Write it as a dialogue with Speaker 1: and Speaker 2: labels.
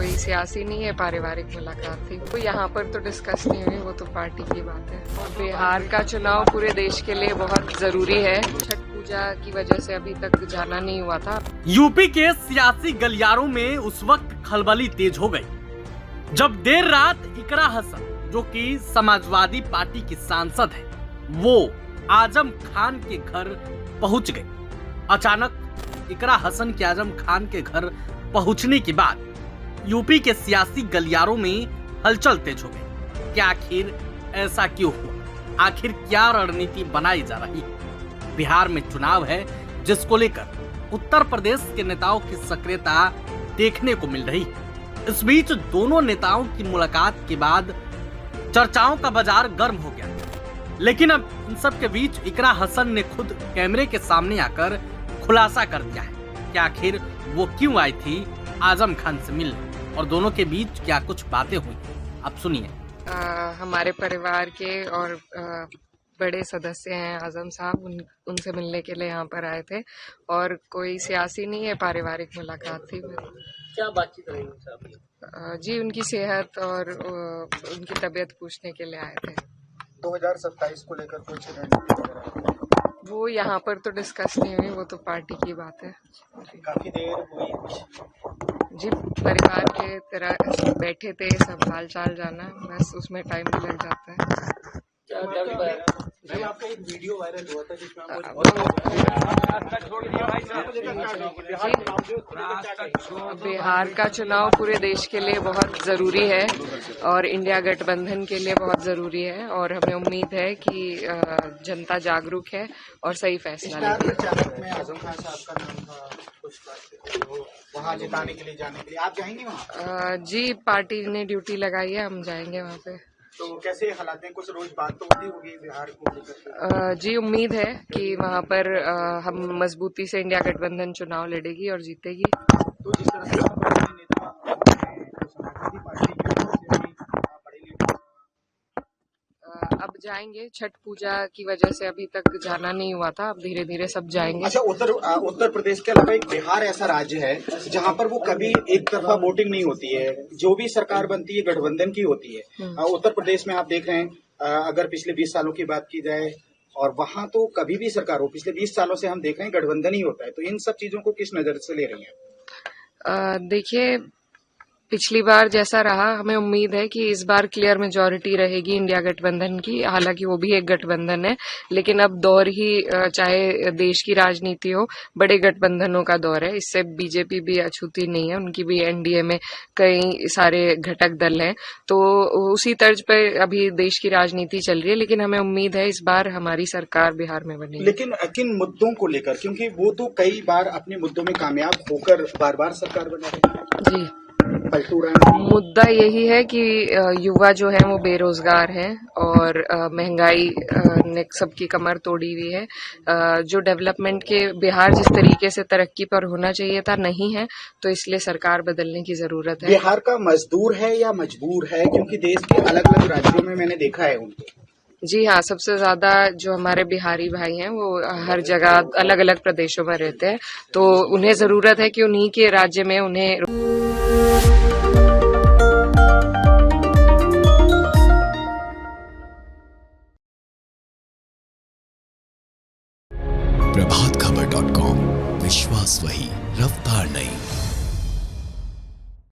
Speaker 1: कोई सियासी नहीं है, पारिवारिक मुलाकात थी। तो यहाँ पर तो डिस्कस नहीं हुई, वो तो पार्टी की बात है। बिहार का चुनाव पूरे देश के लिए बहुत जरूरी है। छठ पूजा की वजह से अभी तक जाना नहीं हुआ था।
Speaker 2: यूपी के सियासी गलियारों में उस वक्त खलबली तेज हो गई जब देर रात इकरा हसन, जो कि समाजवादी पार्टी की सांसद है, वो आजम खान के घर पहुंच गई। अचानक इकरा हसन के आजम खान के घर पहुंचने के बाद यूपी के सियासी गलियारों में हलचल तेज हो गई। क्या आखिर ऐसा क्यों हुआ? आखिर क्या रणनीति बनाई जा रही है? बिहार में चुनाव है, जिसको लेकर उत्तर प्रदेश के नेताओं की सक्रियता देखने को मिल रही है। इस बीच दोनों नेताओं की मुलाकात के बाद चर्चाओं का बाजार गर्म हो गया, लेकिन अब इन सब के बीच इकरा हसन ने खुद कैमरे के सामने आकर खुलासा कर दिया है कि आखिर वो क्यों आई थी आजम खान से मिलने और दोनों के बीच क्या कुछ बातें हुई। अब सुनिए।
Speaker 1: हमारे परिवार के और बड़े सदस्य हैं आजम साहब, उनसे मिलने के लिए यहाँ पर आए थे और कोई सियासी नहीं है, पारिवारिक मुलाकात थी।
Speaker 2: क्या बातचीत रही उनसे?
Speaker 1: जी, उनकी सेहत और उनकी तबीयत पूछने के लिए आए थे।
Speaker 3: 2027 को लेकर कुछ रणनीति
Speaker 1: वो यहाँ पर तो डिस्कस नहीं हुई, वो तो पार्टी की बात है।
Speaker 3: काफी देर हुई।
Speaker 1: जी, परिवार के तरह बैठे थे, सब हाल चाल जाना, बस उसमें टाइम भी लग जाता है।
Speaker 3: आपका एक वीडियो वायरल हुआ था जिसमें
Speaker 1: बिहार का चुनाव पूरे देश के लिए बहुत जरूरी है और इंडिया गठबंधन के लिए बहुत जरूरी है और हमें उम्मीद है कि जनता जागरूक है और सही फैसला लेगी।
Speaker 3: में आजम खान साहब का नाम था, कुछ वहाँ जिताने के लिए जाने के लिए आप जाएंगे वहाँ?
Speaker 1: जी, पार्टी ने ड्यूटी लगाई है, हम जाएंगे वहाँ पे।
Speaker 3: तो कैसे हालात हैं? कुछ रोज बात तो होती होगी बिहार को लेकर।
Speaker 1: जी, उम्मीद है कि वहाँ पर हम मजबूती से इंडिया गठबंधन चुनाव लड़ेगी और जीतेगी।
Speaker 3: तो जिस तरह से बड़े नेता समाजवादी पार्टी के बड़े नेता
Speaker 1: अब जाएंगे। छठ पूजा की वजह से अभी तक जाना नहीं हुआ था, अब धीरे धीरे सब जाएंगे।
Speaker 3: अच्छा, उत्तर प्रदेश के अलावा एक बिहार ऐसा राज्य है जहां पर वो कभी एक तरफा वोटिंग नहीं होती है, जो भी सरकार बनती है गठबंधन की होती है। उत्तर प्रदेश में आप देख रहे हैं, अगर पिछले 20 सालों की बात की जाए और वहां तो कभी भी सरकार हो, पिछले 20 सालों से हम देख रहे हैं गठबंधन ही होता है। तो इन सब चीजों को किस नजर से ले रही है?
Speaker 1: देखिए, पिछली बार जैसा रहा, हमें उम्मीद है कि इस बार क्लियर मेजॉरिटी रहेगी इंडिया गठबंधन की। हालांकि वो भी एक गठबंधन है, लेकिन अब दौर ही चाहे देश की राजनीति हो, बड़े गठबंधनों का दौर है। इससे बीजेपी भी अछूती नहीं है, उनकी भी एनडीए में कई सारे घटक दल हैं। तो उसी तर्ज पर अभी देश की राजनीति चल रही है, लेकिन हमें उम्मीद है इस बार हमारी सरकार बिहार में बनेगी।
Speaker 3: लेकिन किन मुद्दों को लेकर? क्योंकि वो तो कई बार अपने मुद्दों में कामयाब होकर बार बार सरकार बना रहे हैं।
Speaker 1: जी, मुद्दा यही है कि युवा जो है वो बेरोजगार हैं और महंगाई ने सबकी कमर तोड़ी हुई है। जो डेवलपमेंट के बिहार जिस तरीके से तरक्की पर होना चाहिए था, नहीं है, तो इसलिए सरकार बदलने की जरूरत है।
Speaker 3: बिहार का मजदूर है या मजबूर है? क्योंकि देश के अलग अलग राज्यों में मैंने देखा है उनको।
Speaker 1: जी हाँ, सबसे ज्यादा जो हमारे बिहारी भाई हैं वो हर जगह अलग अलग प्रदेशों में रहते हैं, तो उन्हें जरूरत है कि उन्हीं के राज्य में उन्हें
Speaker 4: प्रभातखबर.com, विश्वास वही, रफ्तार नहीं।